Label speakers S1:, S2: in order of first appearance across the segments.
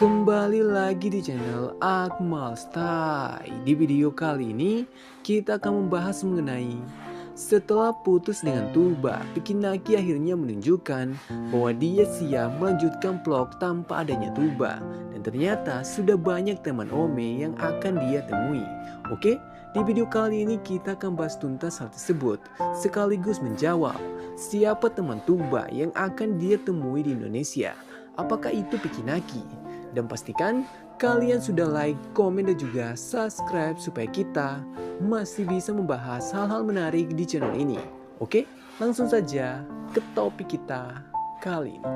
S1: Kembali lagi di channel Akmal Stay. Di video kali ini kita akan membahas mengenai setelah putus dengan Tuba, Vicky Naki akhirnya menunjukkan bahwa dia siap melanjutkan vlog tanpa adanya Tuba. Dan ternyata sudah banyak teman Ome yang akan dia temui. Oke, di video kali ini kita akan bahas tuntas hal tersebut sekaligus menjawab siapa teman Tuba yang akan dia temui di Indonesia. Apakah itu Vicky Naki? Dan pastikan kalian sudah like, komen, dan juga subscribe supaya kita masih bisa membahas hal-hal menarik di channel ini. Oke, langsung saja ke topik kita kali ini.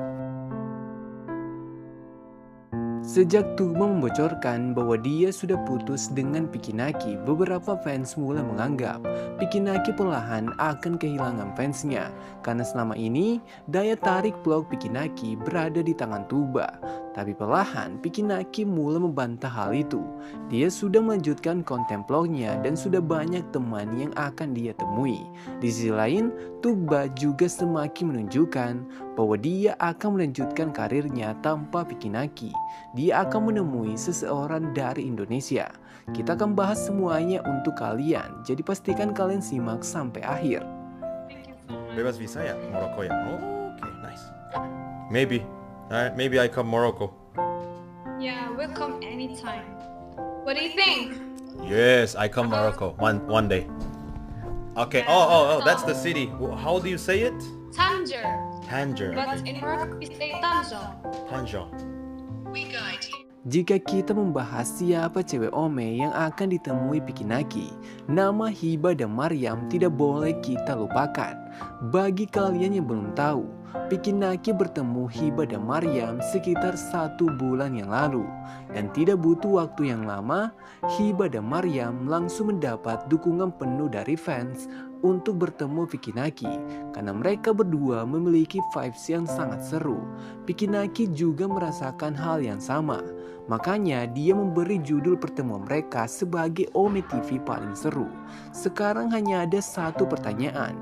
S1: Sejak Tuba membocorkan bahwa dia sudah putus dengan Vicky Naki, beberapa fans mulai menganggap Vicky Naki perlahan akan kehilangan fansnya karena selama ini daya tarik vlog Vicky Naki berada di tangan Tuba. Tapi perlahan Vicky Naki mulai membantah hal itu. Dia sudah melanjutkan konten vlognya dan sudah banyak teman yang akan dia temui. Di sisi lain, Tuba juga semakin menunjukkan bahwa dia akan melanjutkan karirnya tanpa Vicky Naki. Dia akan menemui seseorang dari Indonesia. Kita akan bahas semuanya untuk kalian, jadi pastikan kalian simak sampai akhir.
S2: Bebas visa ya, Morocco ya. Oh, okay, nice. Maybe I come Morocco.
S3: Yeah, we'll come anytime. What do you think?
S2: Yes, I come Morocco one day. Okay.
S3: Yeah.
S2: Oh, that's the city. How do you say it?
S3: Tangier.
S2: Tangier.
S3: But
S2: Okay.
S3: in Morocco we say Tangier.
S2: Tangier.
S3: We guide you.
S1: Jika kita membahas siapa cewek Ome yang akan ditemui Vicky Naki, nama Hiba dan Maryam tidak boleh kita lupakan. Bagi kalian yang belum tahu, Vicky Naki bertemu Hiba dan Maryam sekitar 1 bulan yang lalu. Dan tidak butuh waktu yang lama, Hiba dan Maryam langsung mendapat dukungan penuh dari fans untuk bertemu Vicky Naki karena mereka berdua memiliki vibes yang sangat seru. Vicky Naki juga merasakan hal yang sama. Makanya dia memberi judul pertemuan mereka sebagai Ome TV paling seru. Sekarang hanya ada satu pertanyaan.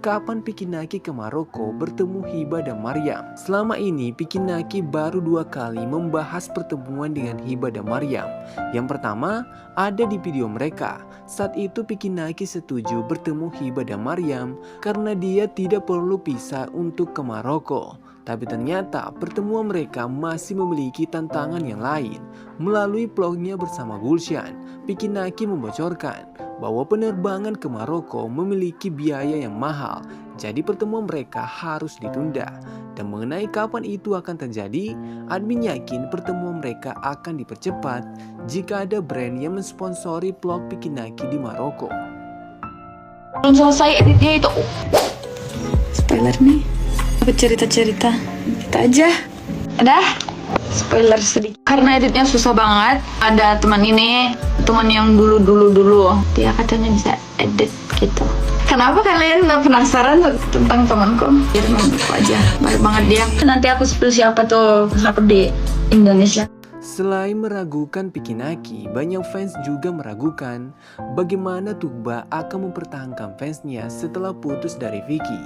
S1: Kapan Vicky Naki ke Maroko bertemu Hiba dan Maryam? Selama ini Vicky Naki baru 2 kali membahas pertemuan dengan Hiba dan Maryam. Yang pertama ada di video mereka. Saat itu Vicky Naki setuju bertemu Hiba dan Maryam karena dia tidak perlu pisah untuk ke Maroko. Tapi ternyata pertemuan mereka masih memiliki tantangan yang lain. Melalui vlognya bersama Gulshan, Vicky Naki membocorkan bahwa penerbangan ke Maroko memiliki biaya yang mahal. Jadi pertemuan mereka harus ditunda. Dan mengenai kapan itu akan terjadi, admin yakin pertemuan mereka akan dipercepat jika ada brand yang mensponsori vlog Vicky Naki di Maroko.
S4: Belum selesai editnya itu. Spoiler nih. Aku cerita-cerita aja. Ada spoiler sedikit. Karena editnya susah banget. Ada teman ini, teman yang dulu. Dia katanya bisa edit gitu. Kenapa kalian penasaran tentang temanku? Ya temanku aja. Baik banget dia. Nanti aku spill siapa tuh aku di Indonesia.
S1: Selain meragukan Vicky Naki, banyak fans juga meragukan bagaimana Tuba akan mempertahankan fansnya setelah putus dari Vicky.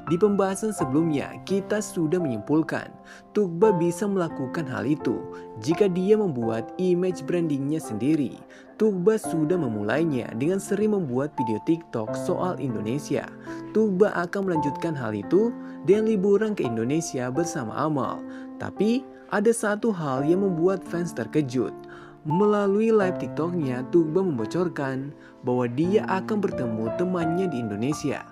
S1: Di pembahasan sebelumnya, kita sudah menyimpulkan Tuba bisa melakukan hal itu jika dia membuat image brandingnya sendiri. Tuba sudah memulainya dengan sering membuat video TikTok soal Indonesia. Tuba akan melanjutkan hal itu dengan liburan ke Indonesia bersama Amal. Tapi ada satu hal yang membuat fans terkejut. Melalui live TikToknya, Tuba membocorkan bahwa dia akan bertemu temannya di Indonesia.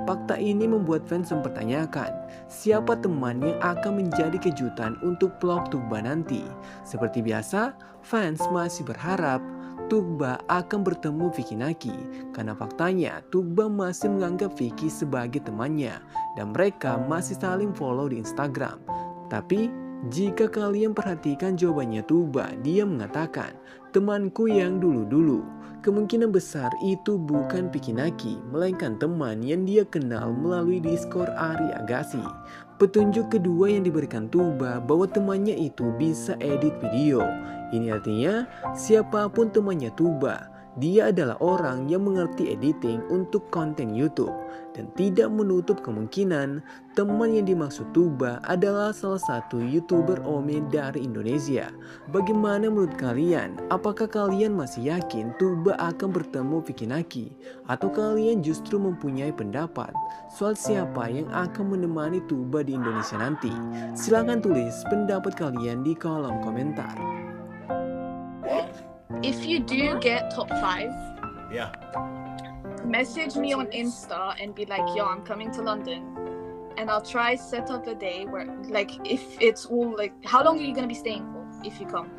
S1: Fakta ini membuat fans mempertanyakan siapa teman yang akan menjadi kejutan untuk vlog Tuba nanti. Seperti biasa, fans masih berharap Tuba akan bertemu Vicky Naki karena faktanya Tuba masih menganggap Vicky sebagai temannya dan mereka masih saling follow di Instagram. Tapi jika kalian perhatikan jawabannya Tuba, dia mengatakan, temanku yang dulu-dulu. Kemungkinan besar itu bukan Vicky Naki, melainkan teman yang dia kenal melalui Discord Ari Agassi. Petunjuk kedua yang diberikan Tuba bahwa temannya itu bisa edit video. Ini artinya siapapun temannya Tuba, Dia adalah orang yang mengerti editing untuk konten YouTube dan tidak menutup kemungkinan teman yang dimaksud Tuba adalah salah satu YouTuber Ome dari Indonesia. Bagaimana menurut kalian? Apakah kalian masih yakin Tuba akan bertemu Vicky Naki? Atau kalian justru mempunyai pendapat soal siapa yang akan menemani Tuba di Indonesia nanti? Silahkan tulis pendapat kalian di kolom komentar.
S5: If you do get top 5,
S2: Yeah.
S5: message me on Insta and be like, yo, I'm coming to London. And I'll try set up a day where, like, if it's all, like, how long are you going to be staying for if you come?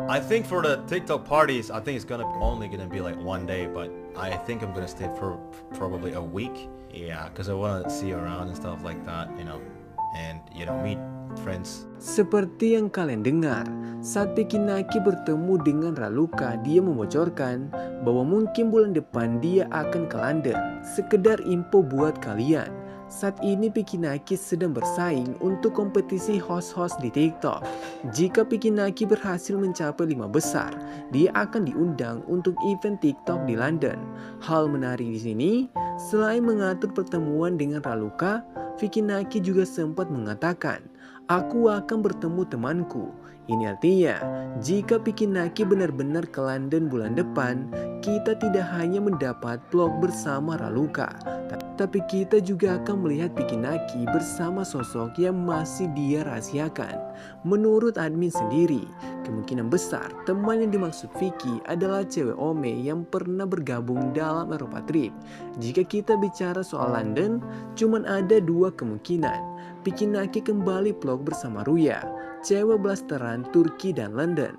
S2: I think for the TikTok parties, I think it's only gonna be like 1 day, but I think I'm gonna stay for probably a week. Yeah, because I want to see around and stuff like that, and meet friends.
S1: Seperti yang kalian dengar, saat Vicky Naki bertemu dengan Raluca, dia membocorkan bahwa mungkin bulan depan dia akan ke London. Sekedar info buat kalian, saat ini Vicky Naki sedang bersaing untuk kompetisi host-host di TikTok. Jika Vicky Naki berhasil mencapai 5 besar, dia akan diundang untuk event TikTok di London. Hal menarik di sini, selain mengatur pertemuan dengan Raluca, Vicky Naki juga sempat mengatakan, "Aku akan bertemu temanku." Ini artinya, jika Vicky Naki benar-benar ke London bulan depan, kita tidak hanya mendapat vlog bersama Raluca, tapi kita juga akan melihat Vicky Naki bersama sosok yang masih dia rahasiakan. Menurut admin sendiri, kemungkinan besar teman yang dimaksud Vicky adalah cewek Ome yang pernah bergabung dalam Eropa Trip. Jika kita bicara soal London, cuman ada 2 kemungkinan. Vicky Naki kembali vlog bersama Ruya, cewek blasteran Turki dan London,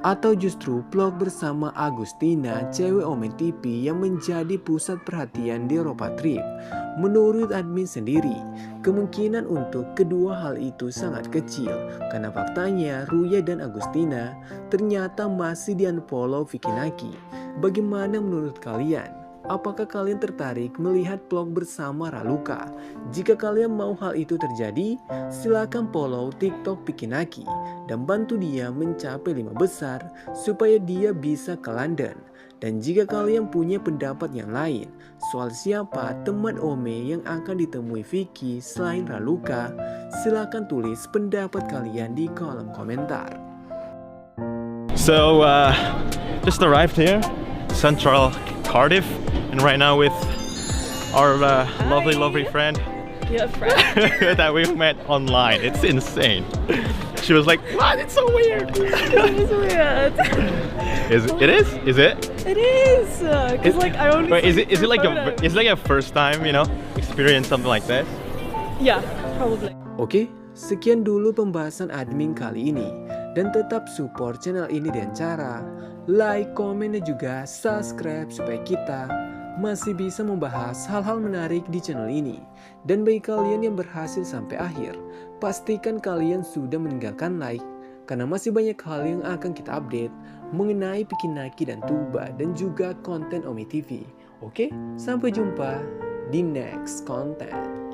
S1: atau justru vlog bersama Agustina, cewek Ome TV yang menjadi pusat perhatian di Eropa Trip. Menurut admin sendiri, kemungkinan untuk kedua hal itu sangat kecil karena faktanya Ruya dan Agustina ternyata masih di-unfollow Vicky Naki. Bagaimana menurut kalian? Apakah kalian tertarik melihat vlog bersama Raluca? Jika kalian mau hal itu terjadi, silakan follow TikTok Vicky Naki dan bantu dia mencapai 5 besar supaya dia bisa ke London. Dan jika kalian punya pendapat yang lain soal siapa teman Ome yang akan ditemui Vicky selain Raluca, silakan tulis pendapat kalian di kolom komentar.
S6: So, just arrived here, Central Cardiff, and right now with our lovely friend.
S7: Yeah, friend.
S6: That we met online. It's insane. She was like, "What? It's so weird."
S7: It's weird.
S6: It is? Is it?
S7: It is. Cause like I only.
S6: Wait, is it like
S7: photos.
S6: is it like a first time experience something like this?
S7: Yeah, probably.
S1: Oke, sekian dulu pembahasan admin kali ini. Dan tetap support channel ini dengan cara like, komen, dan juga subscribe supaya kita masih bisa membahas hal-hal menarik di channel ini. Dan bagi kalian yang berhasil sampai akhir, pastikan kalian sudah meninggalkan like karena masih banyak hal yang akan kita update mengenai Vicky Naki dan Tuba dan juga konten Ome TV. Oke, sampai jumpa di next content.